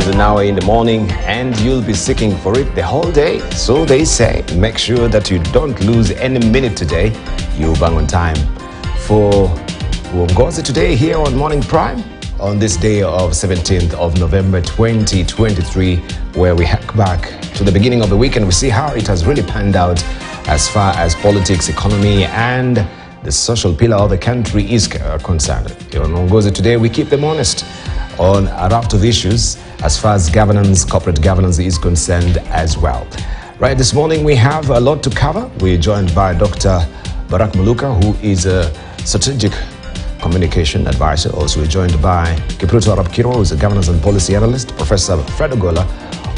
to an hour in the morning, and you'll be seeking for it the whole day. So they say, make sure that you don't lose any minute today. You bang on time for Uongozi today here on Morning Prime on this day of 17th of November 2023, where we hack back to the beginning of the week and we see how it has really panned out as far as politics, economy, and the social pillar of the country is concerned. On Uongozi today, we keep them honest on a raft of issues as far as governance, corporate governance is concerned as well. Right, this morning we have a lot to cover. We're joined by Dr. Barak Muluka, who is a strategic communication advisor. Also, we're joined by Kipruto Arab-Kiro, who is a governance and policy analyst, Professor Fred Ogola,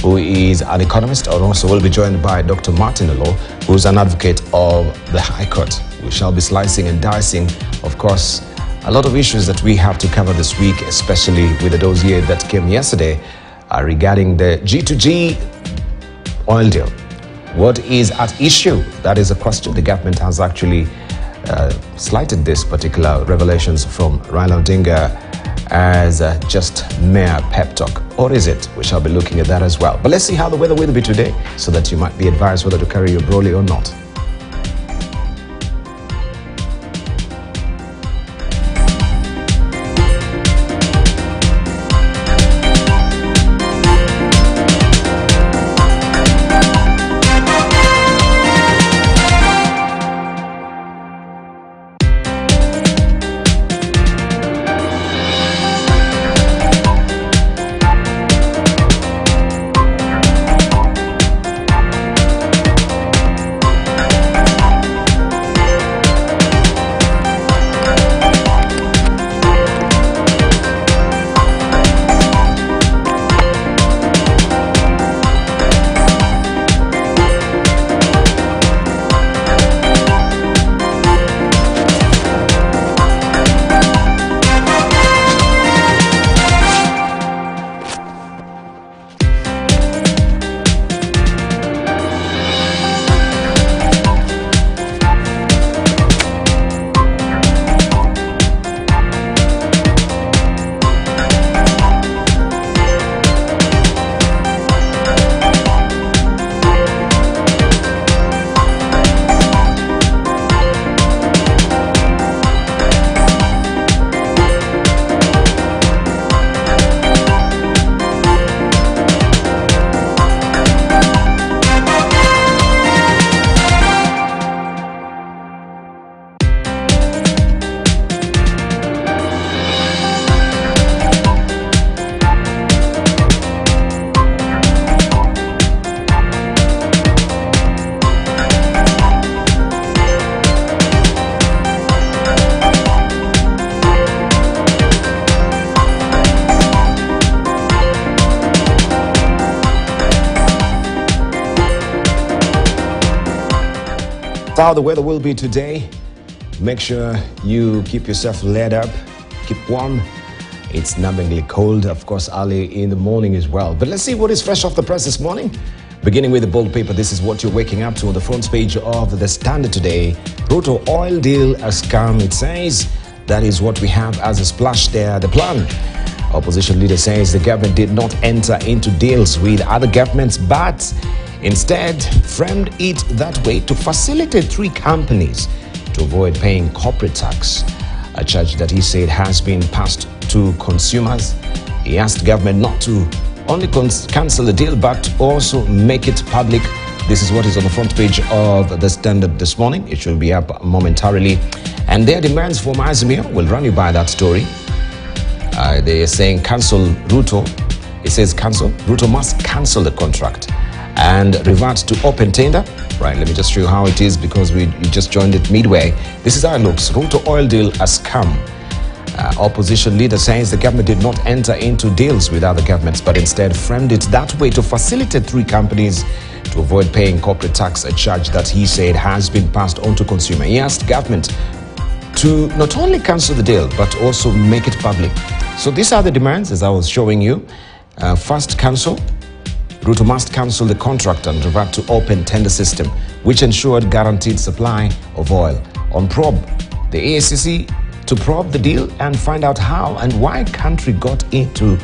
who is an economist, and also we'll be joined by Dr. Martin Olo, who is an advocate of the High Court. We shall be slicing and dicing, of course, a lot of issues that we have to cover this week, especially with the dossier that came yesterday regarding the G2G oil deal. What is at issue? That is a question. The government has actually slighted this particular revelations from Raila Odinga as just mere pep talk. Or is it? We shall be looking at that as well. But let's see how the weather will be today so that you might be advised whether to carry your brolly or not. How the weather will be today. Make sure you keep yourself laid up, keep warm. It's numbingly cold, of course, early in the morning as well. But let's see what is fresh off the press this morning. Beginning with the bold paper, this is what you're waking up to on the front page of the Standard today. Ruto oil deal has come, it says. That is what we have as a splash there. The plan. Opposition leader says the government did not enter into deals with other governments, but instead framed it that way to facilitate three companies to avoid paying corporate tax, a charge that he said has been passed to consumers. He asked government not to only cancel the deal but also make it public. This is what is on the front page of the Standard this morning. It should be up momentarily. And their demands for Azimio, we'll run you by that story. They are saying cancel Ruto. It says cancel. Ruto must cancel the contract and revert to open tender. Right, let me just show you how it is because you just joined it midway. This is how it looks. Ruto oil deal has come. Opposition leader says the government did not enter into deals with other governments, but instead framed it that way to facilitate three companies to avoid paying corporate tax, a charge that he said has been passed on to consumer. He asked government to not only cancel the deal, but also make it public. So these are the demands, as I was showing you. First, cancel. Ruto must cancel the contract and revert to open tender system, which ensured guaranteed supply of oil. On probe, the AACC to probe the deal and find out how and why country got into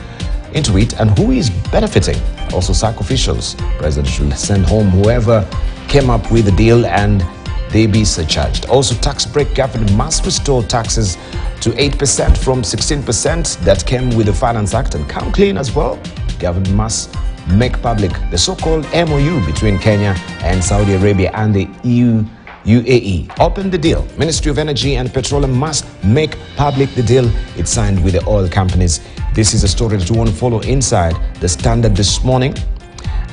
into it and who is benefiting. Also, SAC officials, President should send home whoever came up with the deal and they be surcharged. Also, tax break, government must restore taxes to 8% from 16% that came with the Finance Act and come clean as well. Government must make public the so-called MOU between Kenya and Saudi Arabia and the UAE. Open the deal. Ministry of Energy and Petroleum must make public the deal it signed with the oil companies. This is a story that you want to follow inside the Standard this morning.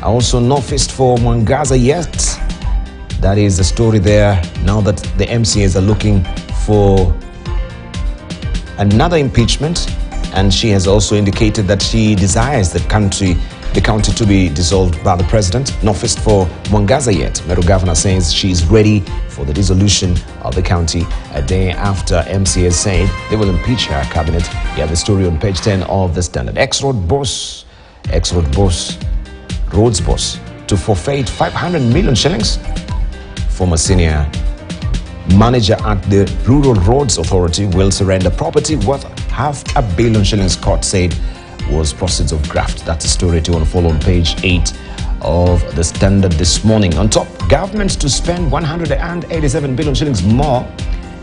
Also, no feast for Mwangaza yet. That is the story there. Now that the MCAs are looking for another impeachment, and she has also indicated that she desires the county to be dissolved by the president. No feast for Mwangaza yet. Meru governor says she is ready for the dissolution of the county a day after MCAs said they will impeach her cabinet. You have the story on page 10 of the Standard. Ex-road boss, roads boss, to forfeit 500 million shillings. Former senior manager at the Rural Roads Authority will surrender property worth £500 million shillings, court said was proceeds of graft. That's a story to follow on page 8 of the Standard this morning. On top, government to spend 187 billion shillings more.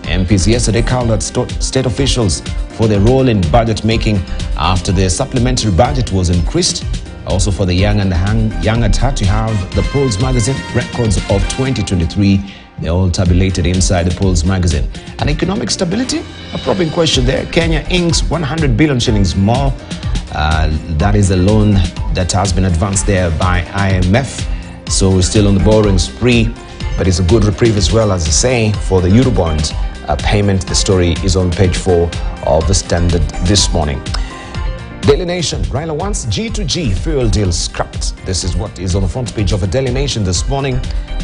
MPs yesterday called out state officials for their role in budget making after the supplementary budget was increased. Also, for the young and at heart, you have the Polls magazine records of 2023. They're all tabulated inside the Polls magazine. And economic stability, a probing question there. Kenya inks 100 billion shillings more. That is a loan that has been advanced there by IMF. So we're still on the borrowing spree, but it's a good reprieve as well, as I say, for the Eurobond payment. The story is on page 4 of the Standard this morning. Daily Nation, Raila wants G2G fuel deal scrapped. This is what is on the front page of the Daily Nation this morning.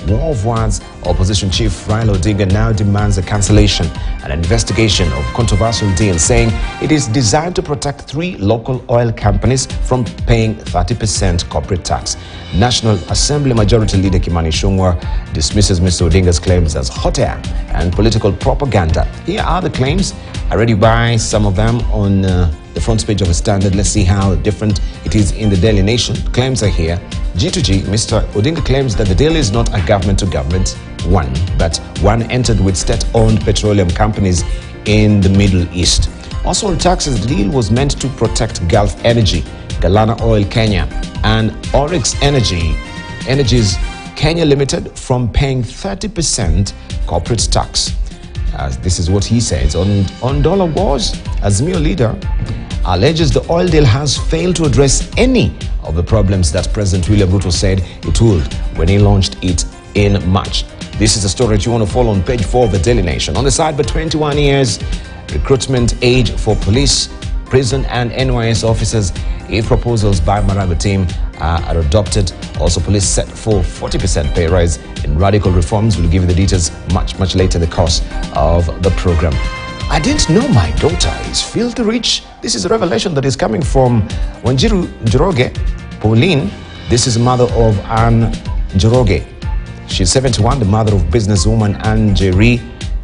War of words, opposition chief Raila Odinga now demands a cancellation and investigation of controversial deal, saying it is designed to protect 3 local oil companies from paying 30% corporate tax. National Assembly Majority Leader Kimani Ichung'wah dismisses Mr. Odinga's claims as hot air and political propaganda. Here are the claims. I read you by some of them on the front page of a Standard. Let's see how different it is in the Daily Nation. Claims are here. G2G, Mr. Odinga claims that the deal is not a government-to-government one, but one entered with state-owned petroleum companies in the Middle East. Also on taxes, the deal was meant to protect Gulf Energy, Galana Oil Kenya, and Oryx Energies Kenya Limited from paying 30% corporate tax. This is what he says. On dollar wars, Azimio leader alleges the oil deal has failed to address any of the problems that President William Ruto said it would when he launched it in March. This is a story that you want to follow on page 4 of the Daily Nation. On the side, but 21 years, recruitment age for police, prison and NYS officers if proposals by Maraga team are adopted. Also, police set for 40% pay rise in radical reforms. We'll give you the details much later in the course of the program. I didn't know my daughter is filthy rich. This is a revelation that is coming from Wanjiru Njoroge, Pauline. This is the mother of Anne Njoroge. She's 71, the mother of businesswoman Anne Njeri,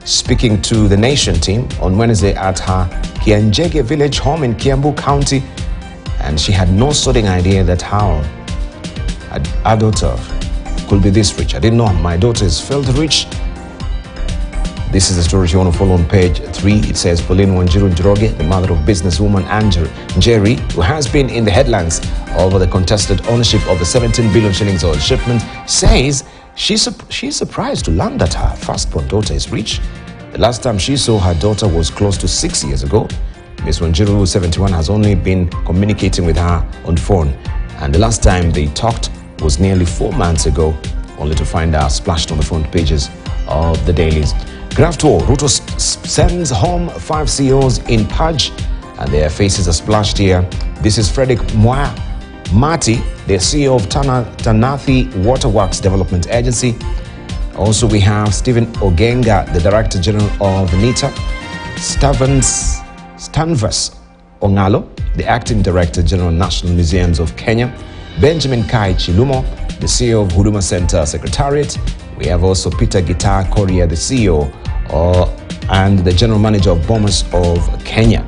speaking to the Nation team on Wednesday at her Kianjege village home in Kiambu County. And she had no sordid idea that how our daughter could be this rich. I didn't know my daughter is filthy rich. This is the story you want to follow on page 3. It says Pauline Wanjiru Njoroge, the mother of businesswoman Anne Njeri, who has been in the headlines over the contested ownership of the 17 billion shillings oil shipment, says she's surprised to learn that her firstborn daughter is rich. The last time she saw her daughter was close to 6 years ago. Ms. Wanjiru, 71, has only been communicating with her on phone, and the last time they talked was nearly 4 months ago, only to find her splashed on the front pages of the dailies. Graft war, Ruto sends home 5 CEOs in purge, and their faces are splashed here. This is Frederick Mati, the CEO of Tanathi Waterworks Development Agency. Also, we have Stephen Ogenga, the Director General of NITA. Stanvas Ongalo, the Acting Director General National Museums of Kenya. Benjamin Kai Chilumo, the CEO of Huduma Center Secretariat. We have also Peter Gitar Korea, the CEO and the General Manager of Bombers of Kenya.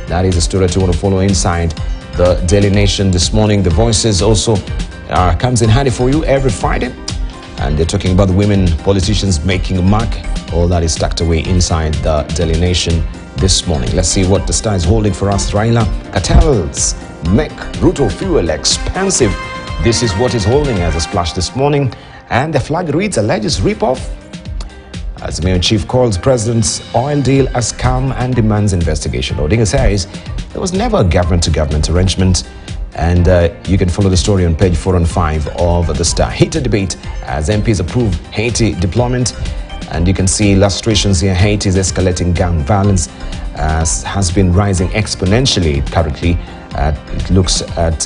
That is a story that you want to follow inside the Daily Nation this morning. The Voices also comes in handy for you every Friday. And they're talking about the women politicians making a mark. All that is tucked away inside the Daily Nation this morning. Let's see what the Star is holding for us. Raila, cartels make Ruto fuel expensive. This is what is holding as a splash this morning. And the flag reads, alleges rip-off. As Mayor Chief calls President's oil deal a scam and demands investigation. Odinga says there was never a government-to-government arrangement. And you can follow the story on page 4 and 5 of the Star. Heated debate as MPs approve Haiti deployment. And you can see illustrations here. Haiti's escalating gang violence has been rising exponentially currently. It looks at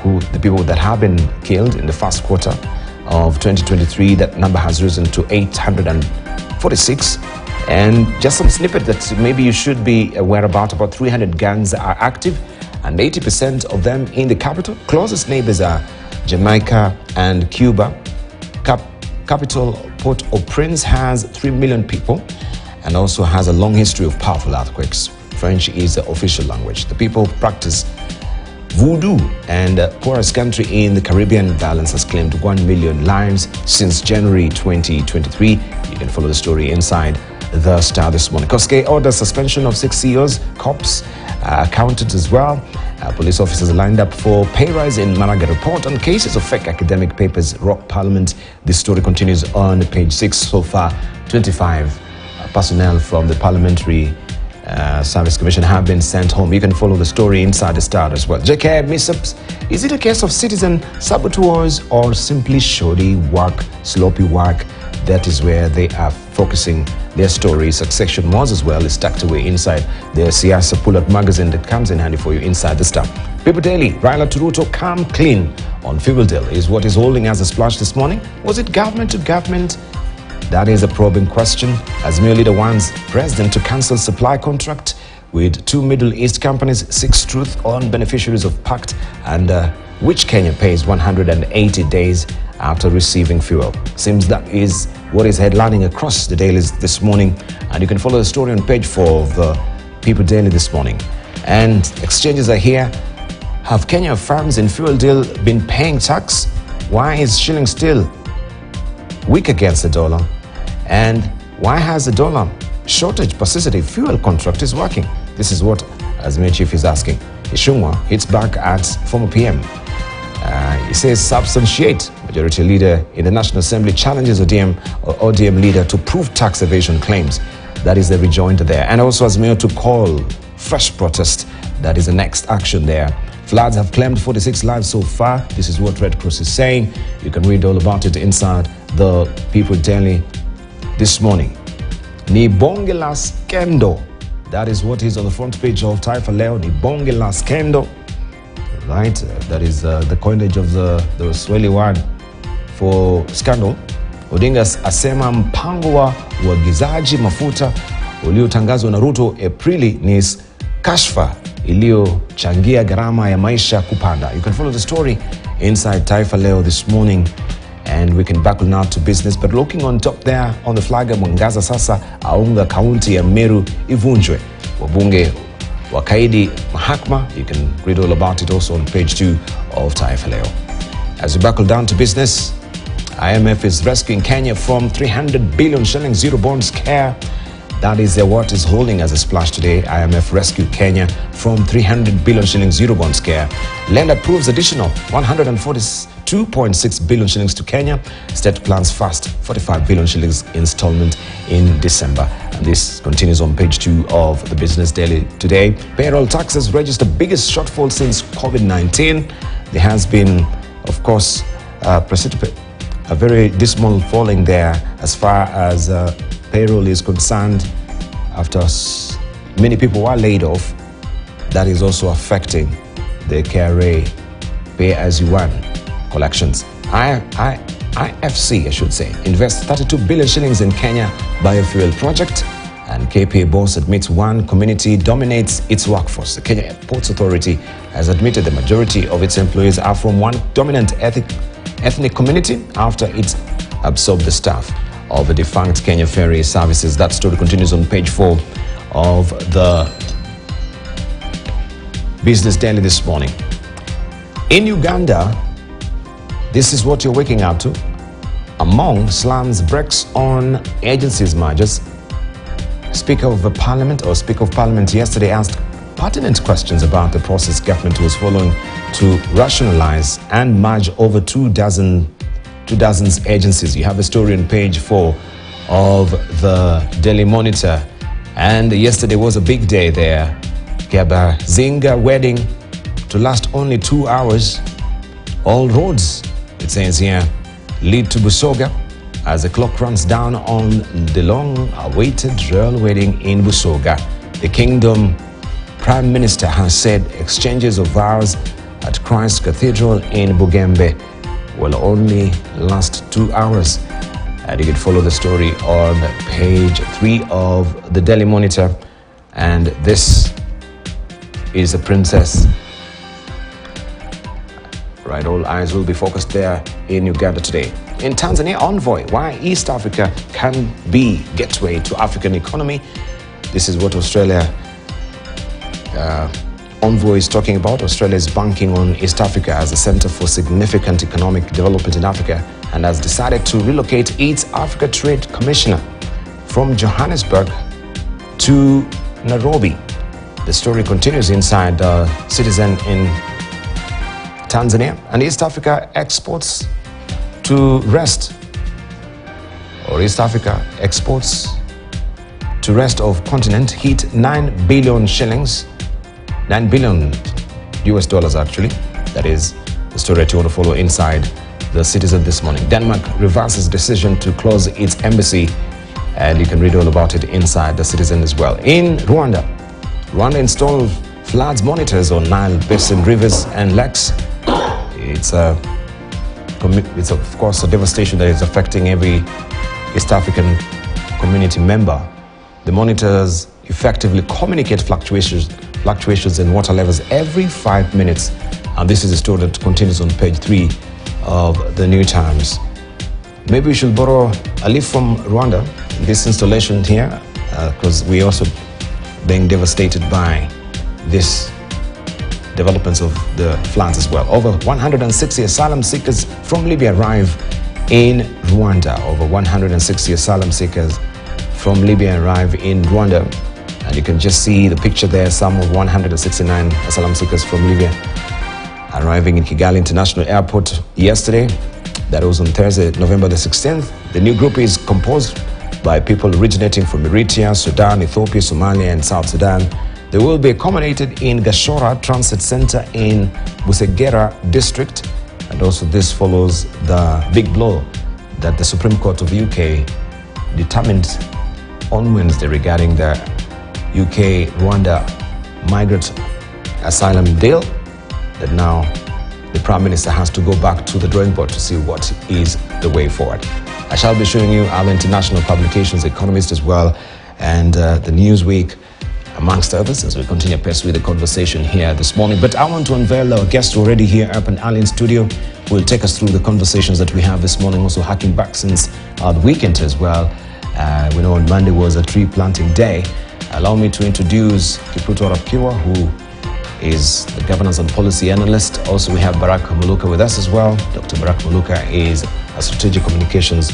who the people that have been killed in the first quarter of 2023. That number has risen to 846. And just some snippet that maybe you should be aware about 300 gangs are active, and 80% of them in the capital. Closest neighbors are Jamaica and Cuba. Capital Port-au-Prince has 3 million people and also has a long history of powerful earthquakes. French is the official language. The people practice voodoo, and poorest country in the Caribbean. Violence has claimed 1 million lives since January 2023. You can follow the story inside the Star this morning. Koske orders suspension of 6 CEOs, cops accounted as well. Police officers lined up for pay rise in Maraga report on cases of fake academic papers rock Parliament. This story continues on page 6. So far, 25 personnel from the Parliamentary Service Commission have been sent home. You can follow the story inside the Star as well. JK mishaps. Is it a case of citizen saboteurs or simply shoddy work, sloppy work? That is where they are focusing their story. Succession was as well is tucked away inside the Siasa Pull-Out magazine that comes in handy for you inside the Star. People Daily, Raila to Ruto come clean on fuel deal is what is holding as a splash this morning. Was it government to government? That is a probing question, as Mayor Leader wants President to cancel supply contract with 2 Middle East companies, seeks truth on beneficiaries of pact, and which Kenya pays 180 days after receiving fuel. Seems that is what is headlining across the dailies this morning, and you can follow the story on page 4 of the People Daily this morning. And exchanges are here. Have Kenya firms in fuel deal been paying tax? Why is shilling still weak against the dollar? And why has the dollar shortage persisted if fuel contract is working? This is what Azmi Chief is asking. Ishungwa hits back at former PM. He says substantiate. Majority leader in the National Assembly challenges ODM leader to prove tax evasion claims. That is the rejoinder there. And also Azmi to call fresh protest. That is the next action there. Floods have claimed 46 lives so far. This is what Red Cross is saying. You can read all about it inside the People Daily this morning. Ni bonge la skendo. That is what is on the front page of Taifa Leo. Ni bonge la skendo. Right? That is the coinage of the Swahili word for scandal. Odinga asema mpango wa uagizaji mafuta uliotangazwa na Ruto Aprili ni kashfa iliyochangia gharama ya maisha kupanda. You can follow the story inside Taifa Leo this morning. And we can buckle now to business. But looking on top there on the flag, Mwangaza sasa aunga kaunti ya Meru ivunjwe. Wabunge wakaidi mahakama. You can read all about it also on page 2 of Taifa Leo. As we buckle down to business, IMF is rescuing Kenya from 300 billion shilling zero bond scare. That is what is holding as a splash today. IMF rescued Kenya from 300 billion shillings zero bond scare. Lend approves additional 142.6 billion shillings to Kenya. State plans fast 45 billion shillings installment in December. And this continues on page 2 of the Business Daily today. Payroll taxes register biggest shortfall since COVID-19. There has been, of course, a very dismal falling there as far as payroll is concerned. After many people were laid off, that is also affecting the KRA pay-as-you-earn collections. IFC, I should say, invests 32 billion shillings in Kenya biofuel project, and KPA boss admits one community dominates its workforce. The Kenya Ports Authority has admitted the majority of its employees are from one dominant ethnic community after it absorbed the staff of the defunct Kenya Ferry Services. That story continues on page 4 of the Business Daily this morning. In Uganda, this is what you're waking up to. Among slams brakes on agencies mergers. Speaker of Parliament yesterday asked pertinent questions about the process government was following to rationalize and merge over two dozen agencies. You have a story on page 4 of the Daily Monitor. And yesterday was a big day there. Zinga wedding to last only 2 hours. All roads, it says here, lead to Busoga as the clock runs down on the long-awaited royal wedding in Busoga. The Kingdom Prime Minister has said exchanges of vows at Christ Cathedral in Bugembe will only last 2 hours. And you can follow the story on page 3 of the Daily Monitor. And this is a princess. Right, all eyes will be focused there in Uganda today. In Tanzania, envoy, why East Africa can be gateway to African economy. This is what Australia envoy is talking about. Australia is banking on East Africa as a center for significant economic development in Africa and has decided to relocate its Africa Trade Commissioner from Johannesburg to Nairobi. The story continues inside Citizen in Tanzania. And East Africa exports to rest, or East Africa exports to rest of continent hit 9 billion shillings, 9 billion US dollars actually. That is the story that you want to follow inside the Citizen this morning. Denmark reverses decision to close its embassy, and you can read all about it inside the Citizen as well. In Rwanda, Rwanda installed floods monitors on Nile basin, rivers and lakes. It's of course a devastation that is affecting every East African community member. The monitors effectively communicate fluctuations in water levels every 5 minutes. And this is a story that continues on page 3 of the New Times. Maybe we should borrow a leaf from Rwanda, this installation here, because we also being devastated by this developments of the floods as well. Over 160 asylum seekers from Libya arrive in Rwanda. Over 160 asylum seekers from Libya arrive in Rwanda. And you can just see the picture there, some of 169 asylum seekers from Libya arriving in Kigali International Airport yesterday. That was on Thursday, November the 16th. The new group is composed by people originating from Eritrea, Sudan, Ethiopia, Somalia, and South Sudan. They will be accommodated in Gashora Transit Center in Busegera District. And also this follows the big blow that the Supreme Court of UK determined on Wednesday regarding the UK-Rwanda migrant asylum deal, that now the Prime Minister has to go back to the drawing board to see what is the way forward. I shall be showing you our international publications, Economist as well, and the Newsweek, amongst others, as we continue pace with the conversation here this morning. But I want to unveil our guest already here up and early in studio, who will take us through the conversations that we have this morning, also harking back since the weekend as well. We know on Monday was a tree planting day. Allow me to introduce Kipruto Rapkiwa, who is the governance and policy analyst. Also, we have Barak Muluka with us as well. Dr. Barak Muluka is a strategic communications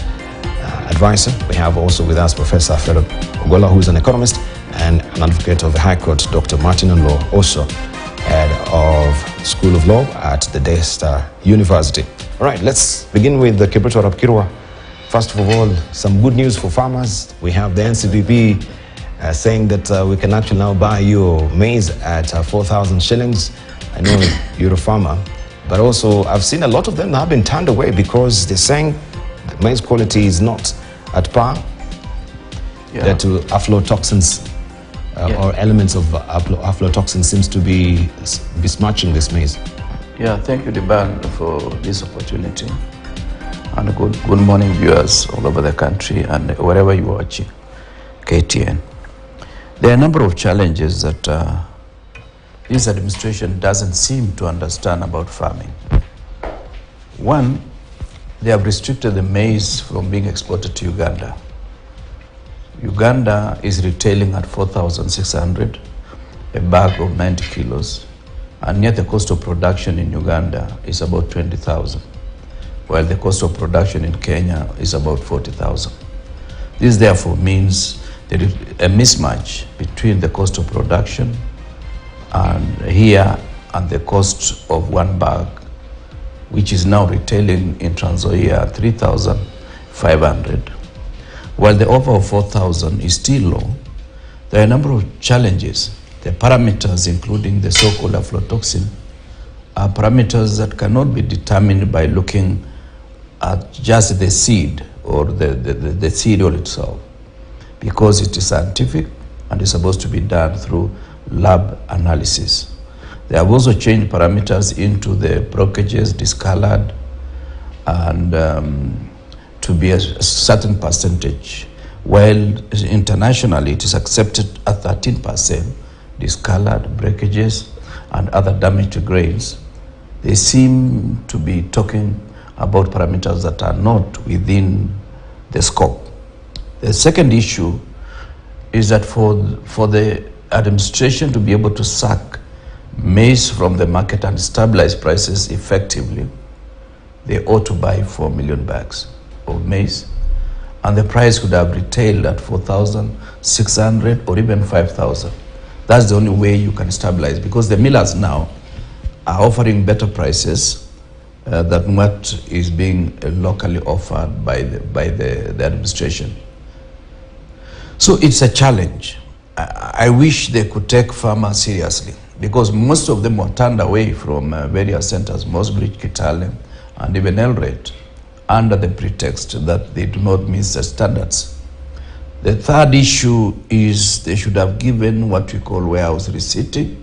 advisor. We have also with us Professor Fred Ogola, who is an economist and an advocate of the High Court, Dr. Martin Onlo, also head of School of Law at the Daystar University. All right, let's begin with the Kipruto Rapkiwa. First of all, some good news for farmers. We have the NCBP saying that we can actually now buy your maize at 4,000 shillings. I know you're a farmer, but also I've seen a lot of them have been turned away because they're saying the maize quality is not at par. That aflatoxins or elements of aflatoxins seems to be besmirching this maize. Yeah, thank you, Diban, for this opportunity. And good morning, viewers all over the country and wherever you watch KTN. There are a number of challenges that this administration doesn't seem to understand about farming. One, they have restricted the maize from being exported to Uganda. Uganda is retailing at 4,600 a bag of 90 kilos. and yet the cost of production in Uganda is about 20,000, while the cost of production in Kenya is about 40,000. This therefore means there is a mismatch between the cost of production and here and the cost of one bag, which is now retailing in Trans Nzoia 3,500, while the offer of 4,000 is still low. There are a number of challenges. The parameters, including the so-called aflatoxin, are parameters that cannot be determined by looking at just the seed or the seed oil itself, because it is scientific and is supposed to be done through lab analysis. They have also changed parameters into the brockages, discolored, and to be a certain percentage, while internationally it is accepted at 13%, discolored, breakages, and other damage to grains. They seem to be talking about parameters that are not within the scope. The second issue is that for the administration to be able to suck maize from the market and stabilize prices effectively, they ought to buy 4 million bags of maize, and the price could have retailed at 4,600 or even 5,000. That's the only way you can stabilize, because the millers now are offering better prices than what is being locally offered by the administration. So it's a challenge. I wish they could take farmers seriously, because most of them were turned away from various centers, Mosbridge, Kitale, and even Eldoret, under the pretext that they do not meet the standards. The third issue is they should have given what we call warehouse receipting,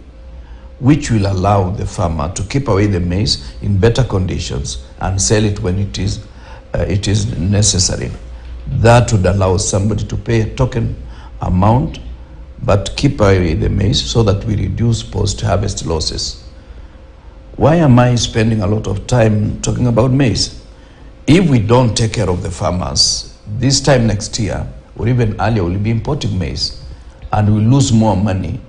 which will allow the farmer to keep away the maize in better conditions and sell it when it is necessary. That would allow somebody to pay a token amount but keep away the maize so that we reduce post-harvest losses. Why am I spending a lot of time talking about maize? If we don't take care of the farmers, this time next year, or even earlier, we'll be importing maize, and we'll lose more money,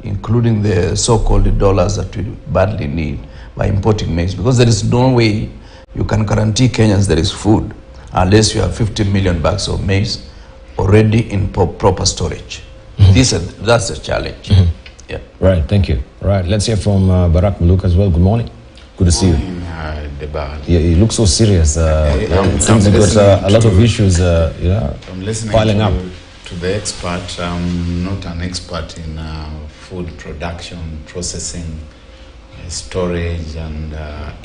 including the so-called dollars that we badly need, by importing maize, because there is no way you can guarantee Kenyans there is food unless you have 50 million bags of maize already in proper storage. Mm-hmm. That's a challenge. Mm-hmm. Yeah. Right, thank you. Right, let's hear from Barak Muluk as well. Good morning. Good to see you. Yeah, you look so serious. It seems you've got a lot of issues I'm listening piling up. To the expert. I'm not an expert in food production, processing, storage, and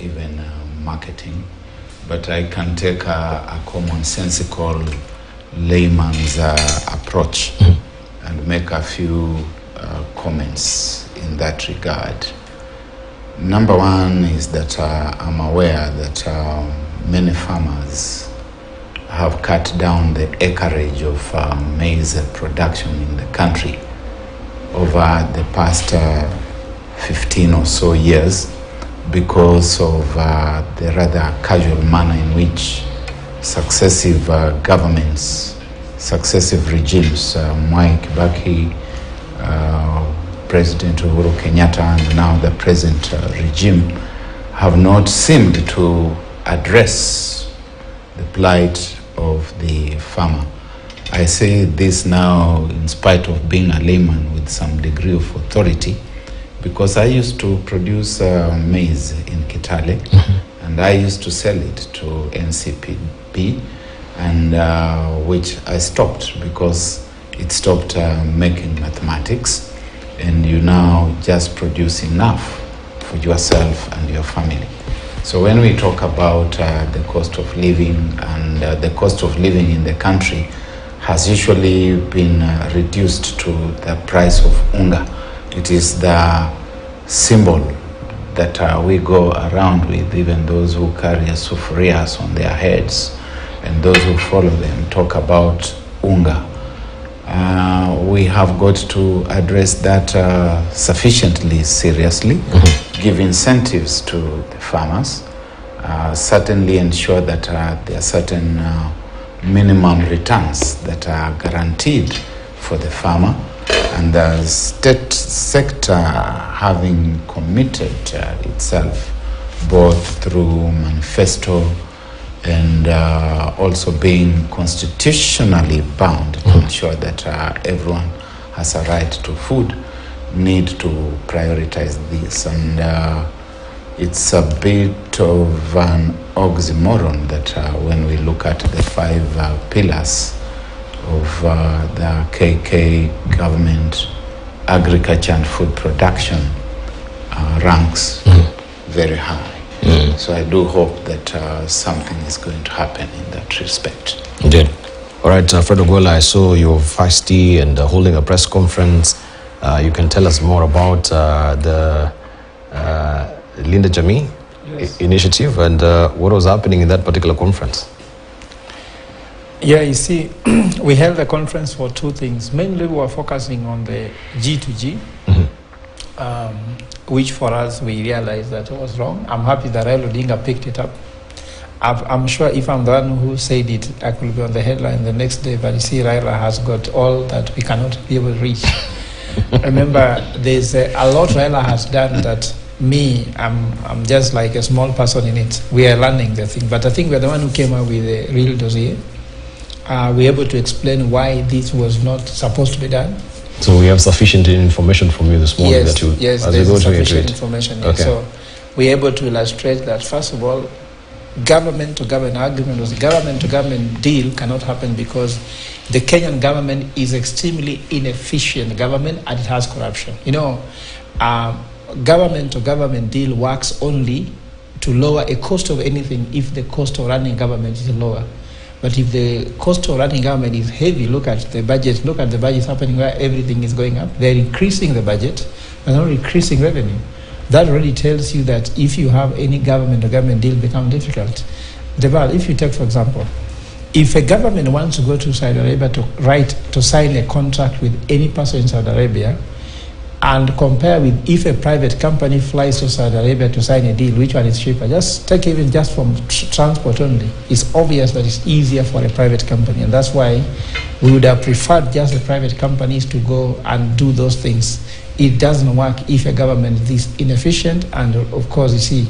even marketing. But I can take a commonsensical layman's approach and make a few comments in that regard. Number one is that I'm aware that many farmers have cut down the acreage of maize production in the country over the past 15 or so years because of the rather casual manner in which successive governments, successive regimes, Mwai Kibaki, President Uhuru Kenyatta, and now the present regime, have not seemed to address the plight of the farmer. I say this now in spite of being a layman with some degree of authority, because I used to produce maize in Kitale, and I used to sell it to NCPB, and which I stopped because it stopped making mathematics, and you now just produce enough for yourself and your family. So when we talk about the cost of living, and the cost of living in the country has usually been reduced to the price of unga. It is the symbol that we go around with, even those who carry sufurias on their heads and those who follow them talk about unga. We have got to address that sufficiently seriously, give incentives to the farmers, certainly ensure that there are certain minimum returns that are guaranteed for the farmer, and the state sector having committed itself both through manifesto and also being constitutionally bound to ensure that everyone has a right to food, need to prioritize this. And it's a bit of an oxymoron that when we look at the 5 pillars of the KK government, agriculture and food production ranks very high. So I do hope that something is going to happen in that respect. Indeed. All right, Fred Ogola, I saw you're feisty and holding a press conference. You can tell us more about the Linda Jamii initiative and what was happening in that particular conference. Yeah, you see, we held the conference for 2 things. Mainly we were focusing on the G2G, which for us we realized that it was wrong. I'm happy that Raila Odinga picked it up. I'm sure if I'm the one who said it, I could be on the headline the next day, but you see Raila has got all that we cannot be able to reach. Remember, there's a lot Raila has done that I'm just like a small person in it. We are learning the thing, but I think we're the one who came up with the real dossier. We're able to explain why this was not supposed to be done. So we have sufficient information from you this morning that you, yes, as we go to sufficient information. Okay. So we're able to illustrate that, first of all, government-to-government agreement was government-to-government deal cannot happen because the Kenyan government is extremely inefficient government and it has corruption. You know, government-to-government deal works only to lower a cost of anything if the cost of running government is lower. But if the cost of running government is heavy, look at the budget happening where everything is going up. They're increasing the budget and not increasing revenue. That already tells you that if you have any government-to-government deal become difficult. If you take, for example, if a government wants to go to Saudi Arabia to sign a contract with any person in Saudi Arabia, and compare with if a private company flies to Saudi Arabia to sign a deal, which one is cheaper? Just take even just from transport only. It's obvious that it's easier for a private company, and that's why we would have preferred just the private companies to go and do those things. It doesn't work if a government is this inefficient, and of course, you see,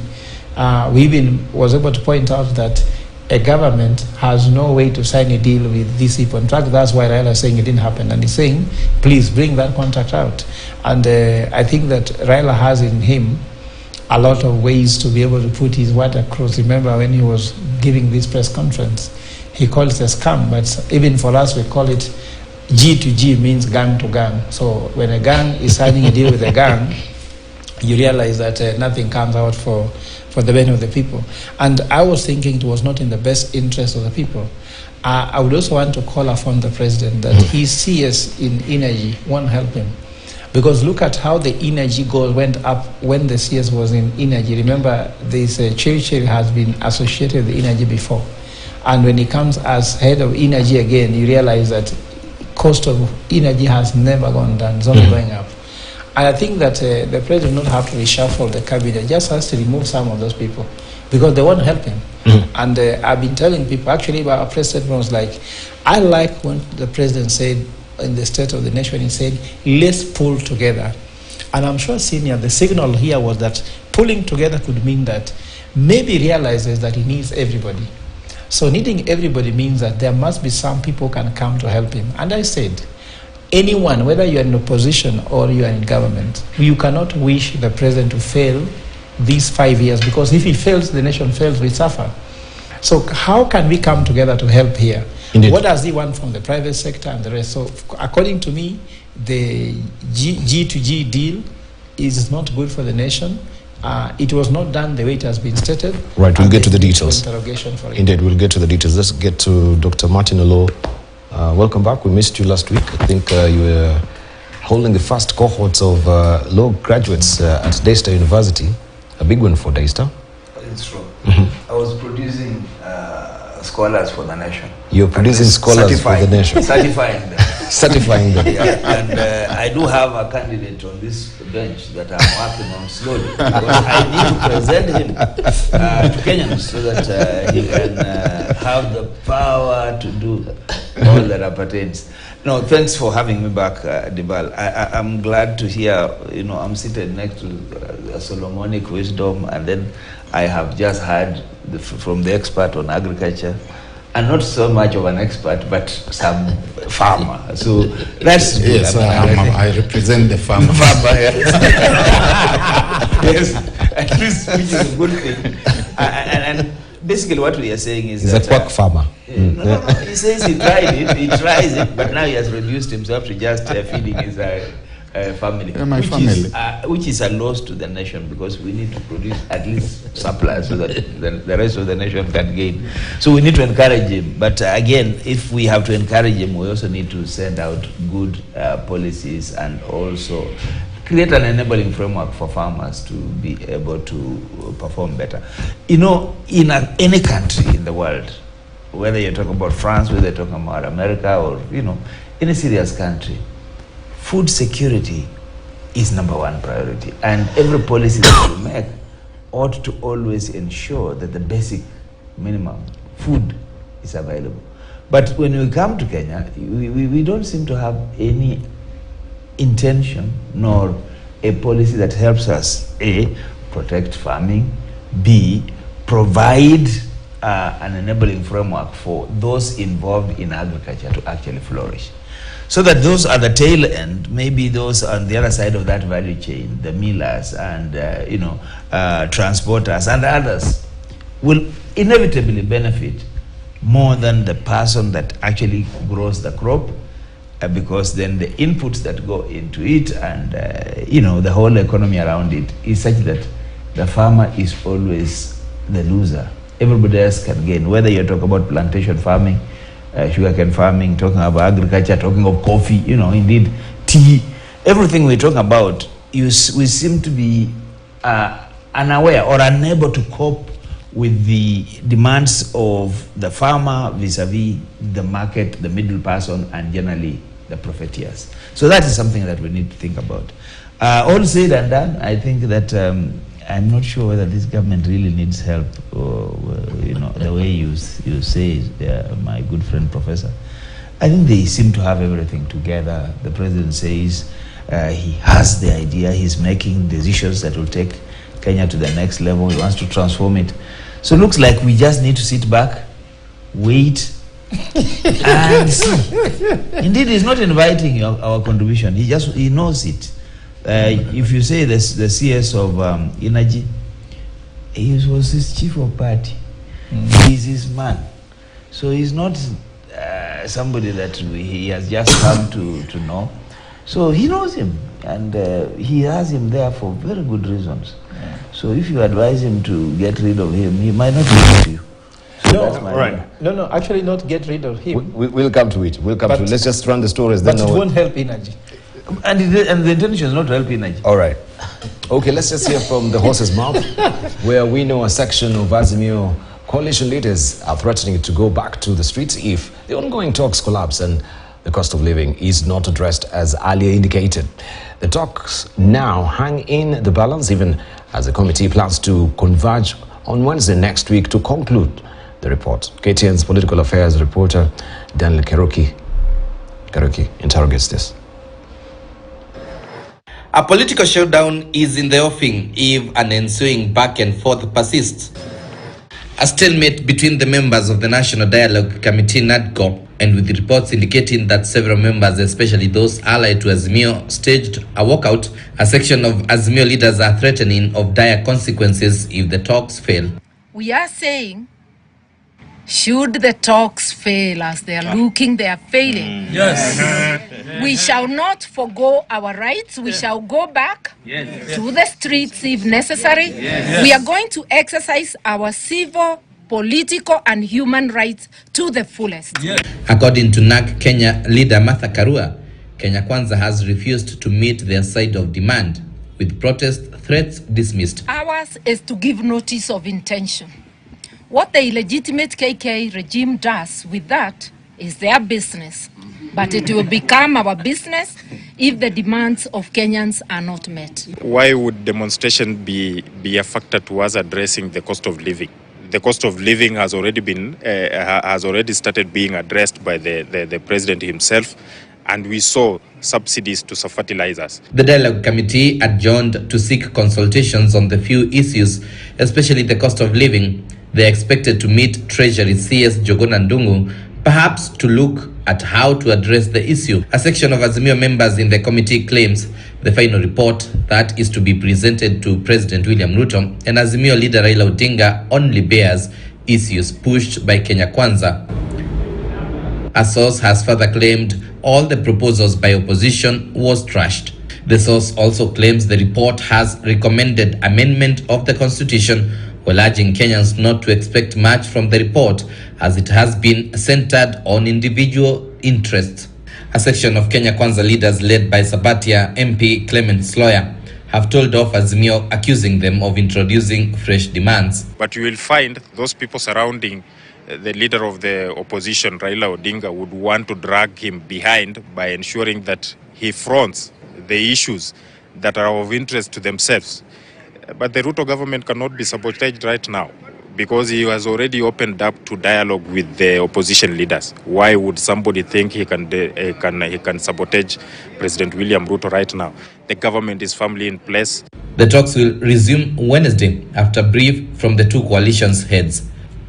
we even was able to point out that a government has no way to sign a deal with these people. In fact, that's why Raila is saying it didn't happen. And he's saying, please bring that contract out. And I think that Raila has in him a lot of ways to be able to put his word across. Remember when he was giving this press conference, he called it a scam, but even for us, we call it G to G, means gang to gang. So when a gang is signing a deal with a gang, you realize that nothing comes out for the benefit of the people. And I was thinking it was not in the best interest of the people. I would also want to call upon the president that his CS in energy won't help him. Because look at how the energy goal went up when the CS was in energy. Remember, this Churchill has been associated with energy before. And when he comes as head of energy again, you realize that cost of energy has never gone down, it's only going up. And I think that the president will not have to reshuffle the cabinet, just has to remove some of those people because they won't help him. And I've been telling people, actually, our president was like, I like when the president said in the State of the Nation, he said, let's pull together. And I'm sure, Senior, the signal here was that pulling together could mean that maybe realizes that he needs everybody. So needing everybody means that there must be some people who can come to help him. And I said, anyone, whether you are in opposition or you are in government, you cannot wish the president to fail these 5 years, because if he fails, the nation fails, we suffer. So how can we come together to help here? Indeed. What does he want from the private sector and the rest? So according to me, the G2G deal is not good for the nation. It was not done the way it has been stated. Right, we'll get to the details. Interrogation for it. Indeed, we'll get to the details. Let's get to Dr. Martin Olo. Welcome back. We missed you last week. I think you were holding the first cohorts of law graduates at Daystar University. A big one for Daystar. It's true. I was producing scholars for the nation. You're producing scholars for the nation. Certifying them. Certifying them. Yeah. And I do have a candidate on this bench that I'm working on slowly, because I need to present him to Kenyans so that he can have the power to do all that appertains. No, thanks for having me back, Dibal. I'm glad to hear, I'm seated next to Solomonic wisdom, and then I have just heard from the expert on agriculture, and not so much of an expert, but some farmer. So that's good. Yes, I represent the farmer. Yes, at least, which is a good thing. And basically what we are saying is he's that... a quack farmer. No, he says he tried it, he tries it, but now he has reduced himself to just feeding his family. My family. Which is a loss to the nation, because we need to produce at least surplus so that the rest of the nation can gain. So we need to encourage him. But again, if we have to encourage him, we also need to send out good policies and also create an enabling framework for farmers to be able to perform better. In any country in the world, whether you're talking about France, whether you're talking about America, or, any serious country, food security is number one priority. And every policy that you make ought to always ensure that the basic minimum food is available. But when we come to Kenya, we don't seem to have any intention nor a policy that helps us, A, protect farming, B, provide an enabling framework for those involved in agriculture to actually flourish. So that those at the tail end, maybe those on the other side of that value chain, the millers and transporters and others, will inevitably benefit more than the person that actually grows the crop, because then the inputs that go into it and the whole economy around it is such that the farmer is always the loser. Everybody else can gain, whether you're talking about plantation farming, sugarcane farming, talking about agriculture, talking of coffee, indeed tea, everything we're talking about, we seem to be unaware or unable to cope with the demands of the farmer vis-a-vis the market, the middle person, and generally the profiteers. So that is something that we need to think about. All said and done, I think that I'm not sure whether this government really needs help, the way you say, my good friend Professor. I think they seem to have everything together. The president says he has the idea, he's making decisions that will take Kenya to the next level, he wants to transform it. So it looks like we just need to sit back, wait, and see. Indeed, he's not inviting our contribution, he knows it. If you say the CS of Energy, he was his chief of party. He's his man. So he's not somebody that he has just come to know. So he knows him, and he has him there for very good reasons. Yeah. So if you advise him to get rid of him, he might not listen to you. So No, actually not get rid of him. We'll come to it. Let's just run the stories. But it won't help Energy. And the intention is not to help Energy. All right. Okay, let's just hear from the horse's mouth, where we know a section of Azimio coalition leaders are threatening to go back to the streets if the ongoing talks collapse and the cost of living is not addressed as earlier indicated. The talks now hang in the balance, even as the committee plans to converge on Wednesday next week to conclude the report. KTN's political affairs reporter Daniel Keruki interrogates this. A political showdown is in the offing if an ensuing back and forth persists. A stalemate between the members of the National Dialogue Committee (NADCO) and with reports indicating that several members, especially those allied to Azimio, staged a walkout. A section of Azimio leaders are threatening of dire consequences if the talks fail. We are saying, should the talks fail as they are looking, they are failing. Yes. We shall not forgo our rights. We shall go back to the streets if necessary. Yes. We are going to exercise our civil, political, and human rights to the fullest. Yes. According to NAC Kenya leader Martha Karua, Kenya Kwanza has refused to meet their side of demand, with protest threats dismissed. Ours is to give notice of intention. What the illegitimate KK regime does with that is their business. But it will become our business if the demands of Kenyans are not met. Why would demonstration be a factor towards addressing the cost of living? the cost of living has already started being addressed by the president himself, and we saw subsidies to fertilizers. The dialogue committee adjourned to seek consultations on the few issues, especially the cost of living. They are expected to meet Treasury CS Jogona Ndungu, perhaps to look at how to address the issue. A section of Azimio members in the committee claims the final report that is to be presented to President William Ruto and Azimio leader Raila Odinga only bears issues pushed by Kenya Kwanza. A source has further claimed all the proposals by opposition was trashed. The source also claims the report has recommended amendment of the constitution, while urging Kenyans not to expect much from the report as it has been centered on individual interests. A section of Kenya Kwanza leaders led by Sabatia MP Clement Sloya have told off Azimio, accusing them of introducing fresh demands. But you will find those people surrounding the leader of the opposition, Raila Odinga, would want to drag him behind by ensuring that he fronts the issues that are of interest to themselves. But the Ruto government cannot be sabotaged right now because he has already opened up to dialogue with the opposition leaders. Why would somebody think he can sabotage President William Ruto right now? The government is firmly in place. The talks will resume Wednesday after a brief from the two coalitions heads.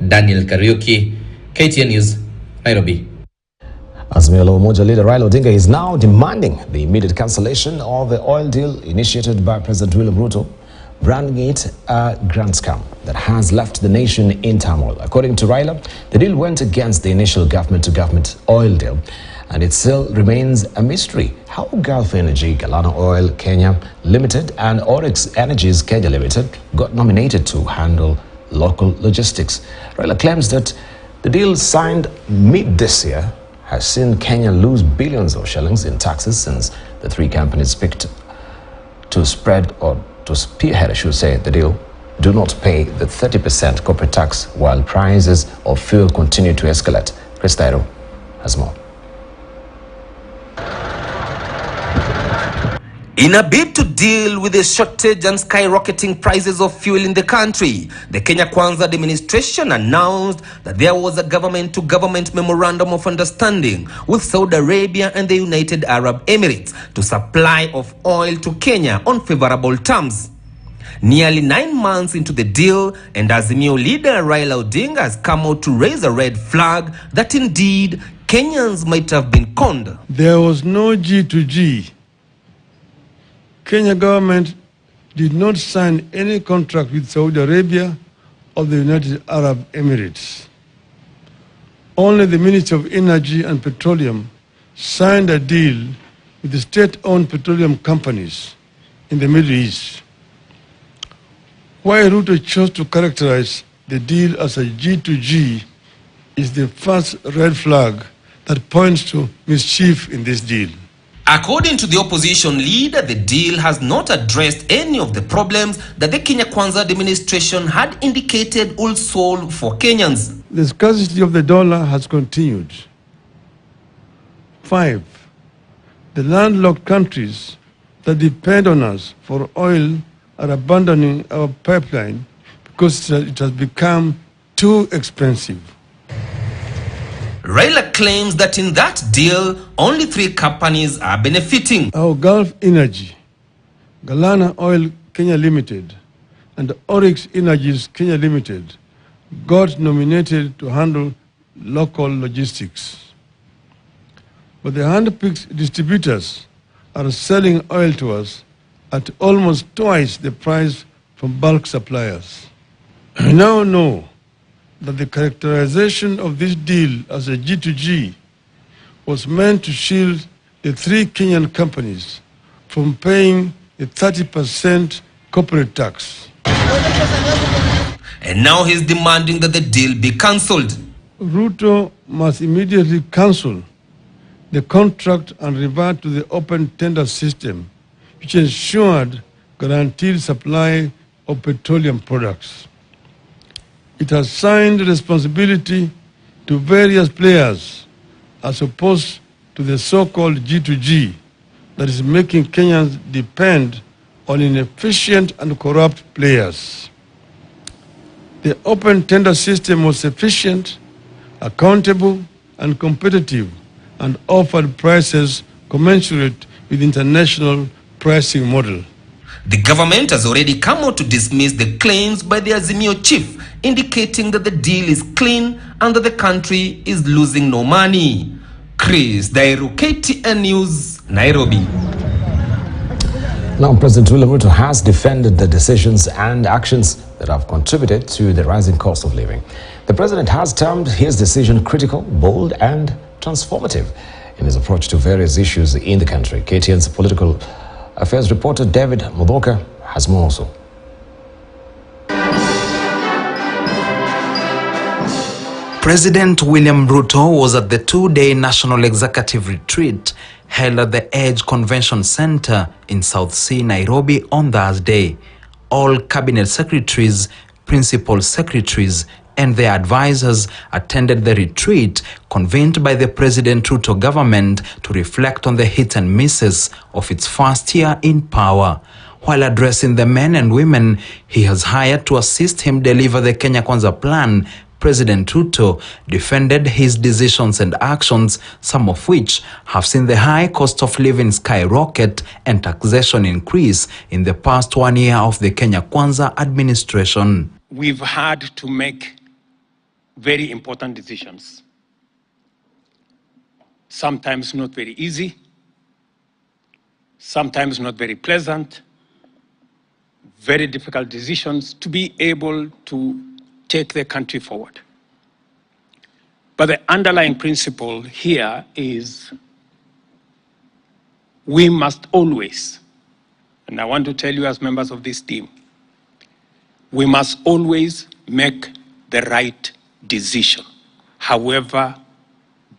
Daniel Kariuki, KTN News, Nairobi. Azimio la Umoja leader Raila Odinga is now demanding the immediate cancellation of the oil deal initiated by President William Ruto, branding it a grand scam that has left the nation in turmoil. According to Raila, the deal went against the initial government-to-government oil deal, and it still remains a mystery how Gulf Energy, Galana Oil Kenya Limited, and Oryx Energies Kenya Limited got nominated to handle local logistics. Raila claims that the deal signed mid this year has seen Kenya lose billions of shillings in taxes since the three companies picked to spread or to spearhead, I should say, the deal, do not pay the 30% corporate tax while prices of fuel continue to escalate. Chris Tairo has more. In a bid to deal with the shortage and skyrocketing prices of fuel in the country, the Kenya Kwanza administration announced that there was a government-to-government memorandum of understanding with Saudi Arabia and the United Arab Emirates to supply of oil to Kenya on favorable terms. Nearly 9 months into the deal, and Azimio leader Raila Odinga has come out to raise a red flag that indeed Kenyans might have been conned. There was no G2G. Kenya government did not sign any contract with Saudi Arabia or the United Arab Emirates. Only the Ministry of Energy and Petroleum signed a deal with the state-owned petroleum companies in the Middle East. Why Ruto chose to characterize the deal as a G2G is the first red flag that points to mischief in this deal. According to the opposition leader, the deal has not addressed any of the problems that the Kenya Kwanza administration had indicated would solve for Kenyans. The scarcity of the dollar has continued. 5. The landlocked countries that depend on us for oil are abandoning our pipeline because it has become too expensive. Raila claims that in that deal, only 3 companies are benefiting. Our Gulf Energy, Galana Oil Kenya Limited, and Oryx Energies Kenya Limited got nominated to handle local logistics. But the hand-picked distributors are selling oil to us at almost twice the price from bulk suppliers. We now know that the characterization of this deal as a G2G was meant to shield the 3 Kenyan companies from paying a 30% corporate tax. And now he's demanding that the deal be cancelled. Ruto must immediately cancel the contract and revert to the open tender system, which ensured guaranteed supply of petroleum products. It has assigned responsibility to various players as opposed to the so-called G2G that is making Kenyans depend on inefficient and corrupt players. The open tender system was efficient, accountable, and competitive, and offered prices commensurate with international pricing model. The government has already come out to dismiss the claims by the Azimio chief, indicating that the deal is clean and that the country is losing no money. Chris Dairu, KTN News, Nairobi. Now, President William Ruto has defended the decisions and actions that have contributed to the rising cost of living. The president has termed his decision critical, bold, and transformative in his approach to various issues in the country. KTN's political affairs reporter David Mudoka has more also. President William Ruto was at the two-day National Executive Retreat held at the Edge Convention Center in South Sea, Nairobi on Thursday. All cabinet secretaries, principal secretaries, and their advisors attended the retreat convened by the President Ruto government to reflect on the hits and misses of its first year in power. While addressing the men and women he has hired to assist him deliver the Kenya Kwanza plan, President Ruto defended his decisions and actions, some of which have seen the high cost of living skyrocket and taxation increase in the past 1 year of the Kenya Kwanza administration. We've had to make very important decisions. Sometimes not very easy, sometimes not very pleasant, very difficult decisions to be able to take the country forward. But the underlying principle here is we must always, and I want to tell you as members of this team, we must always make the right decision, however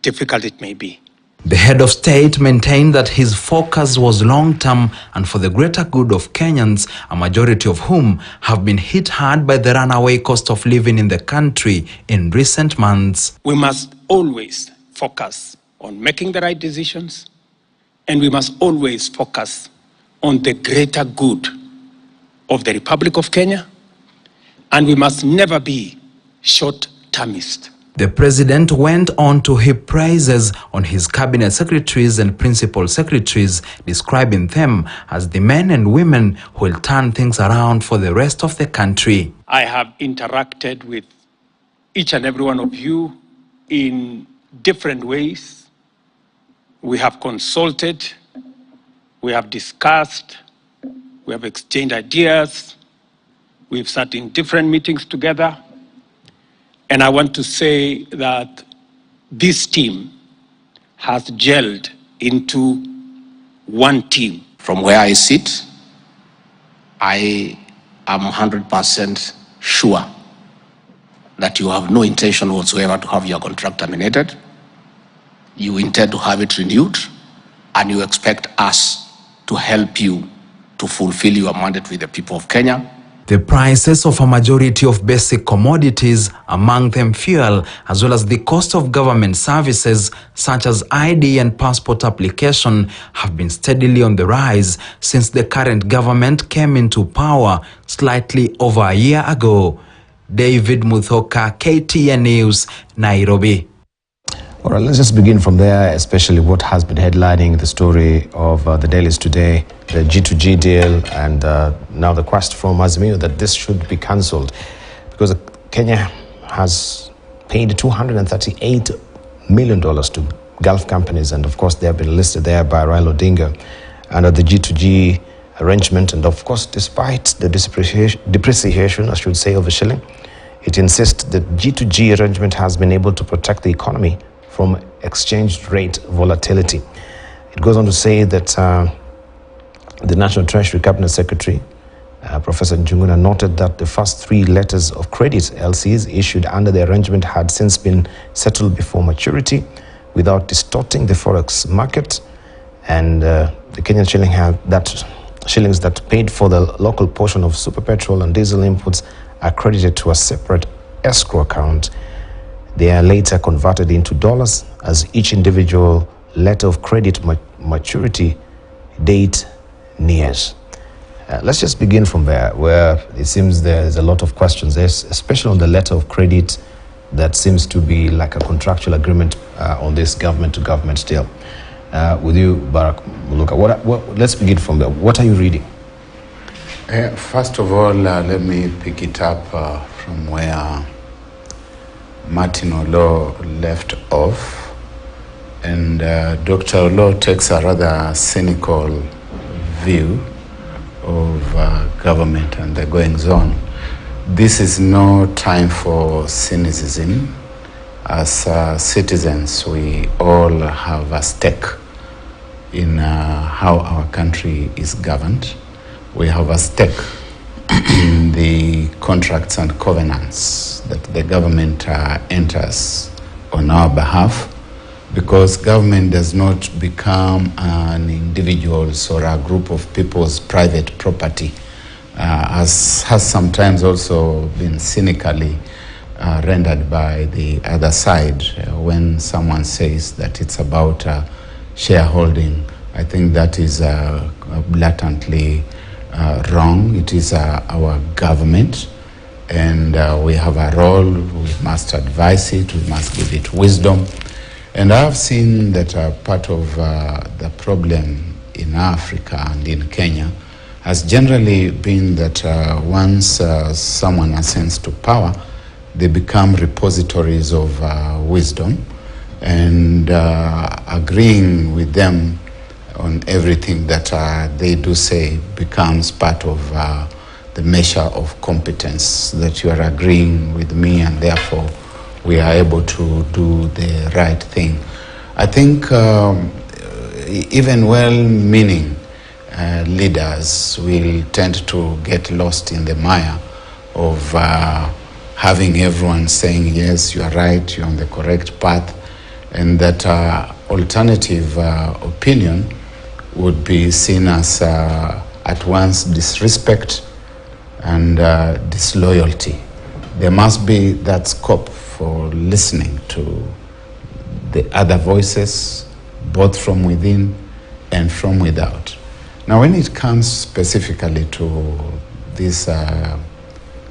difficult it may be. The head of state maintained that his focus was long-term and for the greater good of Kenyans, a majority of whom have been hit hard by the runaway cost of living in the country in recent months. We must always focus on making the right decisions, and we must always focus on the greater good of the Republic of Kenya, and we must never be short-termist. The president went on to heap praises on his cabinet secretaries and principal secretaries, describing them as the men and women who will turn things around for the rest of the country. I have interacted with each and every one of you in different ways. We have consulted, we have discussed, we have exchanged ideas, we've sat in different meetings together. And I want to say that this team has gelled into one team. From where I sit, I am 100% sure that you have no intention whatsoever to have your contract terminated. You intend to have it renewed, and you expect us to help you to fulfill your mandate with the people of Kenya. The prices of a majority of basic commodities, among them fuel, as well as the cost of government services such as ID and passport application, have been steadily on the rise since the current government came into power slightly over a year ago. David Muthoka, KTN News, Nairobi. All right, let's just begin from there, especially what has been headlining the story of the dailies today, the G2G deal, and now the quest from Azimio that this should be cancelled because Kenya has paid $238 million to Gulf companies, and of course they have been listed there by Raila Odinga under the G2G arrangement. And of course, despite the depreciation, I should say, of the shilling, it insists that G2G arrangement has been able to protect the economy from exchange rate volatility. It goes on to say that the National Treasury Cabinet Secretary, Professor Njuguna, noted that the first 3 letters of credit LCs issued under the arrangement had since been settled before maturity without distorting the forex market, and the Kenyan shilling shillings that paid for the local portion of super petrol and diesel inputs are credited to a separate escrow account. They are later converted into dollars as each individual letter of credit maturity date nears. Let's just begin from there, where it seems there's a lot of questions, especially on the letter of credit that seems to be like a contractual agreement on this government-to-government deal. With you, Barack Muluka, let's begin from there. What are you reading? First of all, let me pick it up from where Martin Olo left off. And Dr. Olo takes a rather cynical view of government and the goings-on. This is no time for cynicism. As citizens, we all have a stake in how our country is governed. We have a stake in the contracts and covenants that the government enters on our behalf, because government does not become an individual's or a group of people's private property, as has sometimes also been cynically rendered by the other side when someone says that it's about shareholding. I think that is blatantly wrong. It is our government, and we have a role. We must advise it, we must give it wisdom. And I've seen that part of the problem in Africa and in Kenya has generally been that once someone ascends to power, they become repositories of wisdom, and agreeing with them on everything that they do say becomes part of the measure of competence, that you are agreeing with me and therefore we are able to do the right thing. I think even well-meaning leaders will tend to get lost in the mire of having everyone saying, yes, you are right, you're on the correct path, and that alternative opinion would be seen as at once disrespect and disloyalty. There must be that scope for listening to the other voices, both from within and from without. Now, when it comes specifically to this